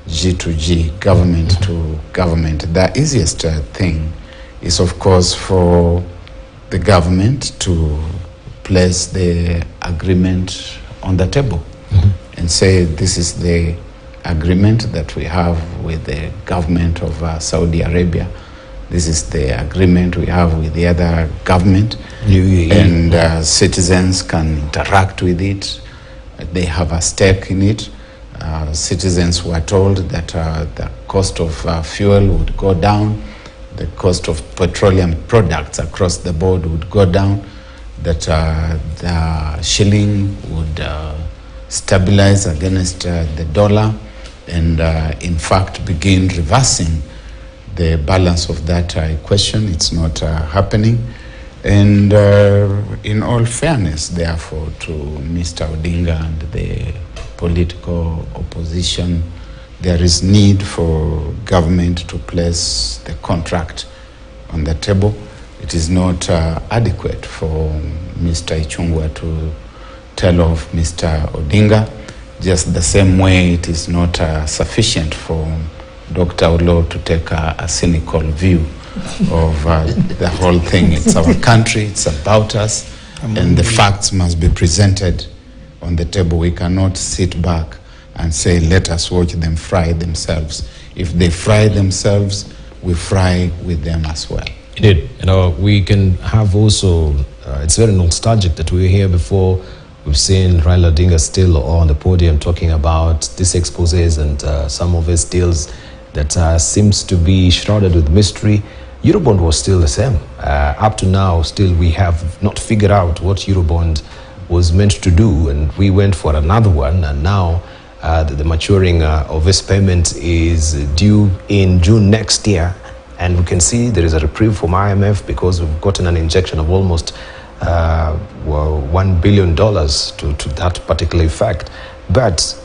G2G, government to government, the easiest thing is, of course, for the government to place the agreement on the table and say, this is the agreement that we have with the government of Saudi Arabia. This is the agreement we have with the other government. And citizens can interact with it. They have a stake in it. Citizens were told that the cost of fuel would go down, the cost of petroleum products across the board would go down, that the shilling would stabilize against the dollar, and in fact begin reversing the balance of that equation. It's not happening. And in all fairness, therefore, to Mr. Odinga and the political opposition, there is need for government to place the contract on the table. It is not adequate for Mr. Ichung'wah to tell off Mr. Odinga, just the same way it is not sufficient for Dr. Olo to take a cynical view of the whole thing. It's our country, it's about us, and the facts must be presented on the table. We cannot sit back and say, let us watch them fry themselves. If they fry themselves, we fry with them as well. Indeed. We can have also, it's very nostalgic that we were here before. We've seen Raila Odinga still on the podium talking about these exposés and some of his deals that seems to be shrouded with mystery. Eurobond was still the same. Up to now, still we have not figured out what Eurobond was meant to do, and we went for another one, and now the maturing of this payment is due in June next year, and we can see there is a reprieve from IMF because we've gotten an injection of almost $1 billion to that particular effect. But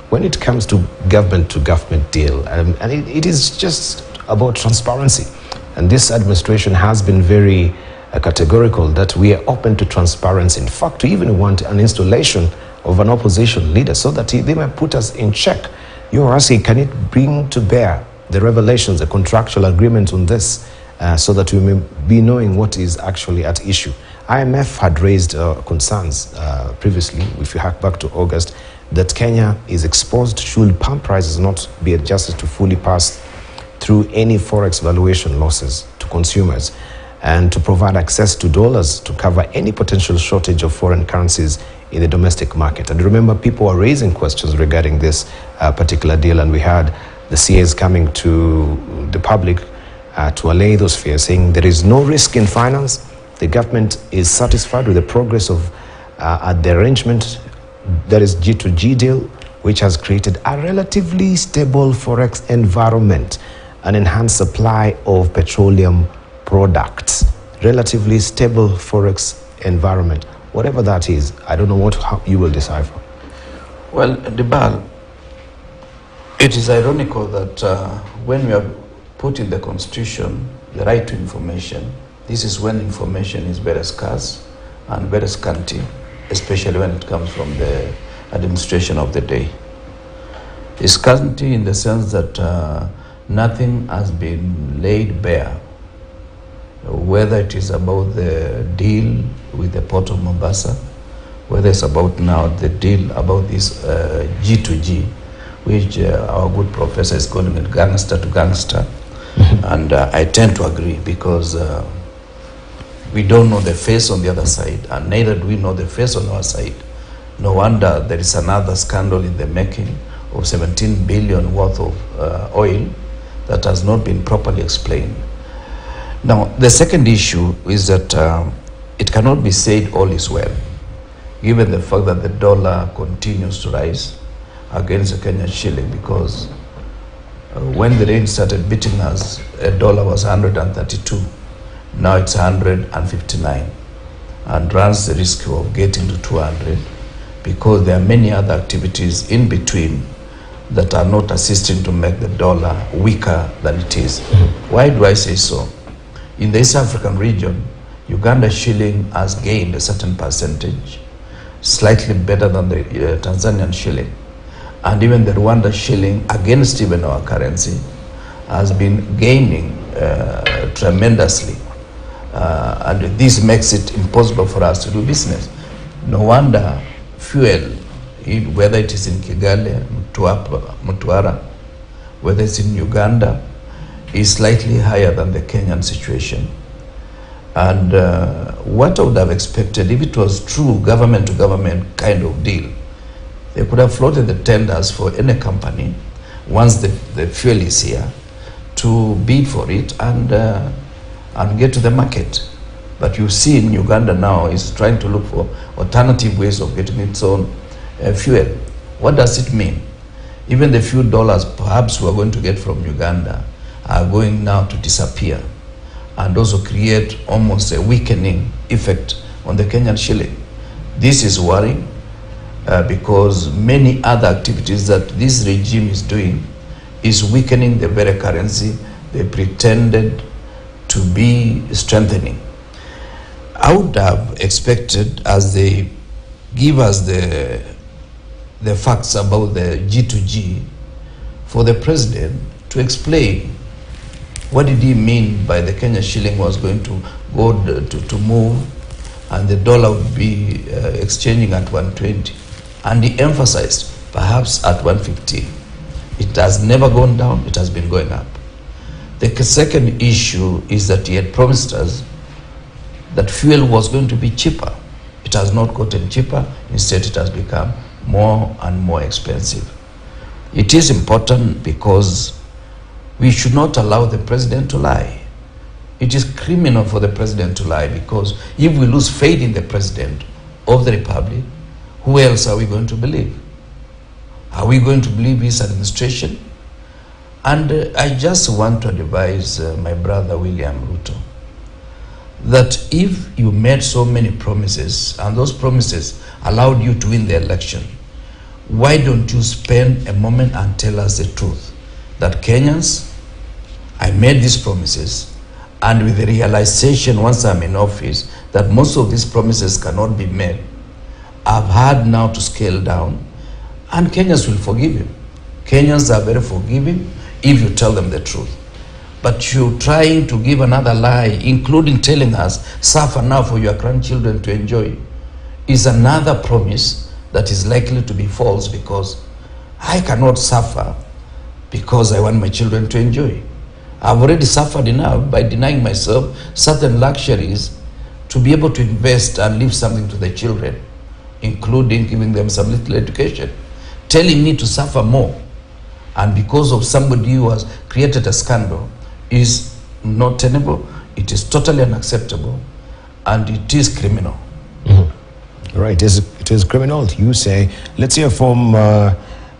when it comes to government deal, and it is just about transparency, and this administration has been very categorical that we are open to transparency. In fact, we even want an installation of an opposition leader so that they may put us in check. You're asking, can it bring to bear the revelations, the contractual agreement on this, so that we may be knowing what is actually at issue? IMF had raised concerns previously, if you hark back to August, that Kenya is exposed should palm prices not be adjusted to fully pass through any forex valuation losses to consumers, and to provide access to dollars to cover any potential shortage of foreign currencies in the domestic market. And remember, people are raising questions regarding this particular deal, and we had the CAs coming to the public to allay those fears, saying there is no risk in finance. The government is satisfied with the progress of the arrangement, that is G2G deal, which has created a relatively stable forex environment, an enhanced supply of petroleum products, relatively stable forex environment. Whatever that is, I don't know how you will decipher. Well, Dibal, it is ironical that when we have put in the Constitution the right to information, this is when information is very scarce and very scanty, especially when it comes from the administration of the day. It's scanty in the sense that nothing has been laid bare, whether it is about the deal with the port of Mombasa, whether it's about now the deal about this G2G, which our good professor is calling it gangster to gangster. And I tend to agree, because we don't know the face on the other side, and neither do we know the face on our side. No wonder there is another scandal in the making of 17 billion worth of oil that has not been properly explained. Now, the second issue is that it cannot be said all is well, given the fact that the dollar continues to rise against the Kenyan shilling, because when the rain started beating us, a dollar was 132. Now it's 159, and runs the risk of getting to 200, because there are many other activities in between that are not assisting to make the dollar weaker than it is. Why do I say so? In the East African region, Uganda shilling has gained a certain percentage, slightly better than the Tanzanian shilling. And even the Rwanda shilling, against even our currency, has been gaining tremendously. And this makes it impossible for us to do business. No wonder fuel, whether it is in Kigali, Mtwara, whether it's in Uganda, is slightly higher than the Kenyan situation. And what I would have expected, if it was true government-to-government kind of deal, they could have floated the tenders for any company once the fuel is here to bid for it and get to the market. But you see in Uganda now is trying to look for alternative ways of getting its own fuel. What does it mean? Even the few dollars perhaps we're going to get from Uganda are going now to disappear, and also create almost a weakening effect on the Kenyan shilling. This is worrying because many other activities that this regime is doing is weakening the very currency they pretended to be strengthening. I would have expected, as they give us the facts about the G2G, for the president to explain what did he mean by the Kenya shilling was going to go to move and the dollar would be exchanging at 120. And he emphasized perhaps at 115. It has never gone down, it has been going up. The second issue is that he had promised us that fuel was going to be cheaper. It has not gotten cheaper, instead it has become more and more expensive. It is important because we should not allow the president to lie. It is criminal for the president to lie, because if we lose faith in the president of the republic, who else are we going to believe? Are we going to believe his administration? And I just want to advise my brother William Ruto that if you made so many promises and those promises allowed you to win the election, why don't you spend a moment and tell us the truth? That Kenyans, I made these promises, and with the realization once I'm in office that most of these promises cannot be made, have had now to scale down, and Kenyans will forgive him. Kenyans are very forgiving if you tell them the truth. But you trying to give another lie, including telling us, suffer now for your grandchildren to enjoy, is another promise that is likely to be false, because I cannot suffer because I want my children to enjoy. I've already suffered enough by denying myself certain luxuries to be able to invest and leave something to the children, including giving them some little education. Telling me to suffer more, and because of somebody who has created a scandal, is not tenable. It is totally unacceptable, and it is criminal. Right, it is criminal, you say. Let's hear from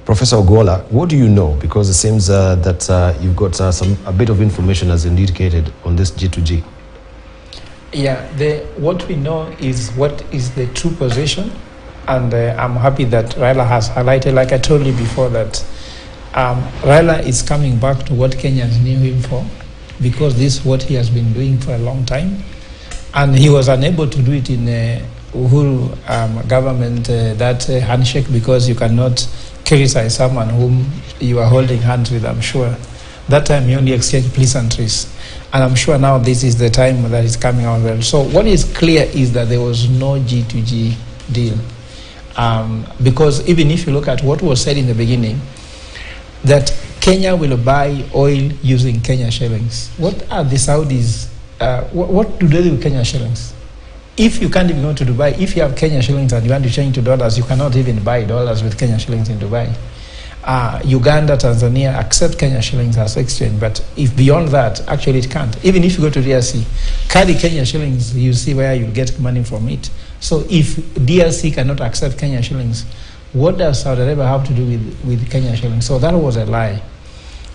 Professor Ogola. What do you know? Because it seems that you've got a bit of information as indicated on this G2G. Yeah, what we know is what is the true position, and I'm happy that Raila has highlighted, like I told you before, that Raila is coming back to what Kenyans knew him for, because this is what he has been doing for a long time, and he was unable to do it in Uhuru government, that handshake, because you cannot criticize someone whom you are holding hands with, I'm sure. That time he only exchanged pleasantries, and I'm sure now this is the time that is coming out well. So what is clear is that there was no G2G deal, because even if you look at what was said in the beginning, that Kenya will buy oil using Kenya shillings. What are the Saudis, what do they do with Kenya shillings? If you can't even go to Dubai, if you have Kenya shillings and you want to change to dollars, you cannot even buy dollars with Kenya shillings in Dubai. Uganda, Tanzania accept Kenya shillings as exchange, but if beyond that, actually it can't. Even if you go to DRC, carry Kenya shillings, you see where you get money from it. So if DRC cannot accept Kenya shillings, what does Saudi Arabia have to do with Kenya shillings? So that was a lie.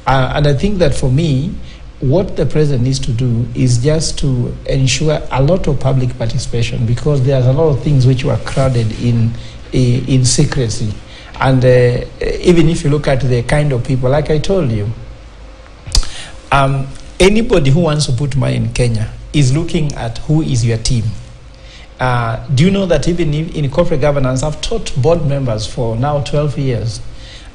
And I think that for me, what the president needs to do is just to ensure a lot of public participation, because there's a lot of things which were crowded in secrecy. And even if you look at the kind of people, like I told you, anybody who wants to put money in Kenya is looking at who is your team. Do you know that even in corporate governance, I've taught board members for now 12 years.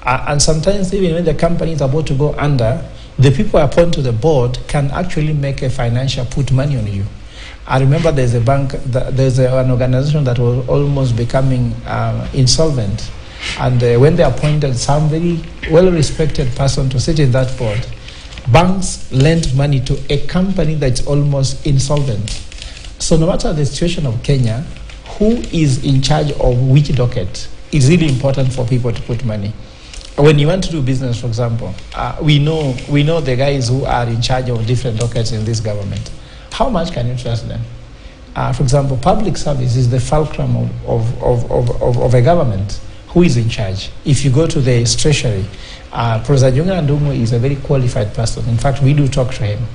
And sometimes even when the company is about to go under, the people appointed to the board can actually make a financial put money on you. I remember there's a bank, there's an organization that was almost becoming insolvent. And when they appointed some very well-respected person to sit in that board, banks lent money to a company that's almost insolvent. So no matter the situation of Kenya, who is in charge of which docket is really important for people to put money. When you want to do business, for example, we know the guys who are in charge of different dockets in this government. How much can you trust them? For example, public service is the fulcrum of a government. Who is in charge? If you go to the treasury, Professor Junga Ndungu is a very qualified person. In fact, we do talk to him.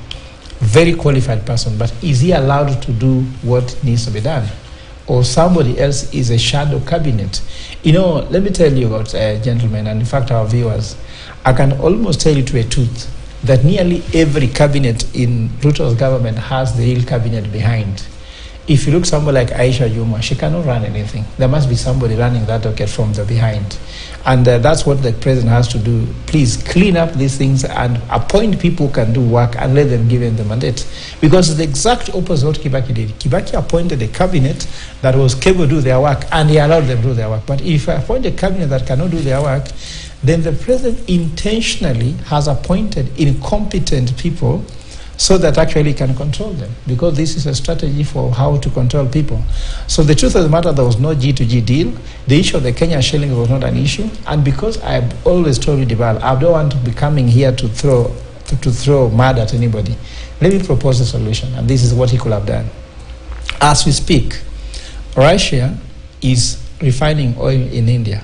Very qualified person, but is he allowed to do what needs to be done? Or somebody else is a shadow cabinet? You know, let me tell you about gentlemen, and in fact our viewers, I can almost tell you to a tooth that nearly every cabinet in Ruto's government has the real cabinet behind. If you look somebody like Aisha Juma, she cannot run anything. There must be somebody running that docket from the behind. And that's what the president has to do. Please clean up these things and appoint people who can do work and let them give them the mandate. Because it's the exact opposite of what Kibaki did. Kibaki appointed a cabinet that was capable to do their work, and he allowed them to do their work. But if I appoint a cabinet that cannot do their work, then the president intentionally has appointed incompetent people so that actually can control them, because this is a strategy for how to control people. So the truth of the matter, there was no G2G deal. The issue of the Kenya shilling was not an issue. And because I've always told you, Dibal, I don't want to be coming here to throw mud at anybody. Let me propose a solution, and this is what he could have done. As we speak, Russia is refining oil in India.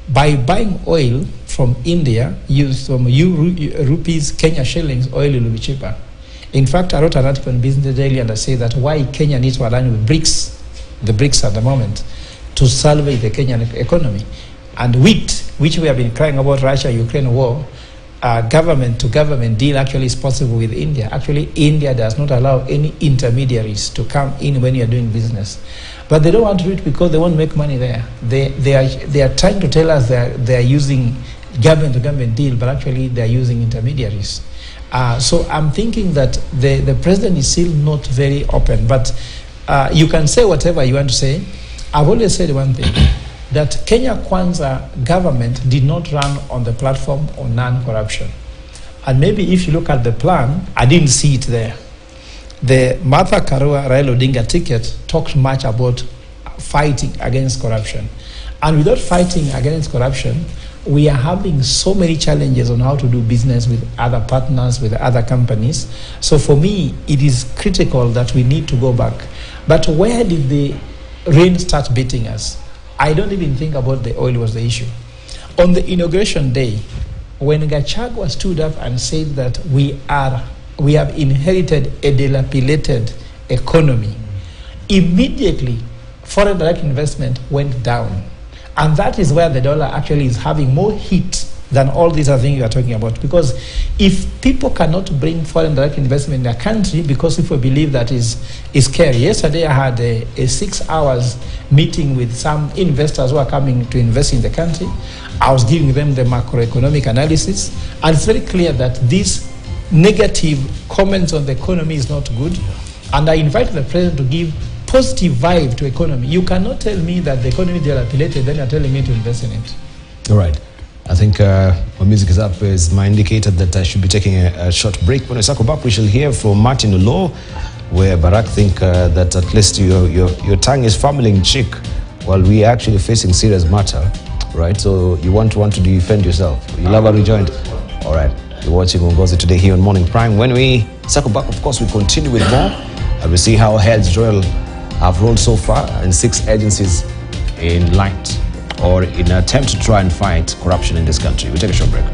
By buying oil from India, used from rupees, Kenya shillings, oil will be cheaper. In fact, I wrote an article in Business Daily and I say that why Kenya needs to align with BRICS, the BRICS at the moment, to salvage the Kenyan economy. And wheat, which we have been crying about Russia-Ukraine war, government-to-government deal actually is possible with India. Actually, India does not allow any intermediaries to come in when you're doing business. But they don't want to do it because they won't make money there. They are trying to tell us that they are using government-to-government deal, but actually they are using intermediaries. So I'm thinking that the president is still not very open. But you can say whatever you want to say. I've always said one thing, that Kenya Kwanza government did not run on the platform of non-corruption. And maybe if you look at the plan, I didn't see it there. The Martha Karua Raila Odinga ticket talked much about fighting against corruption. And without fighting against corruption, we are having so many challenges on how to do business with other partners, with other companies. So for me, it is critical that we need to go back. But where did the rain start beating us? I don't even think about the oil was the issue. On the inauguration day, when Gachagua stood up and said that we have inherited a dilapidated economy, immediately foreign direct investment went down. And that is where the dollar actually is having more heat than all these other things you are talking about. Because if people cannot bring foreign direct investment in their country, because if we believe that is scary. Yesterday I had a 6 hours meeting with some investors who are coming to invest in the country. I was giving them the macroeconomic analysis, and it's very clear that these negative comments on the economy is not good. And I invited the president to give positive vibe to economy. You cannot tell me that the economy is dilapidated, then you're telling me to invest in it. All right. I think my music is up is my indicator that I should be taking a short break. When I circle back, we shall hear from Martin Olo, where Barack think that at least your tongue is fumbling cheek while we are actually facing serious matter, right? So you want to defend yourself. You'll have a rejoined. All right. You're watching Uongozi today here on Morning Prime. When we circle back, of course, we continue with more. And we see how heads roll have rolled so far in 6 agencies in light or in an attempt to try and fight corruption in this country. We take a short break.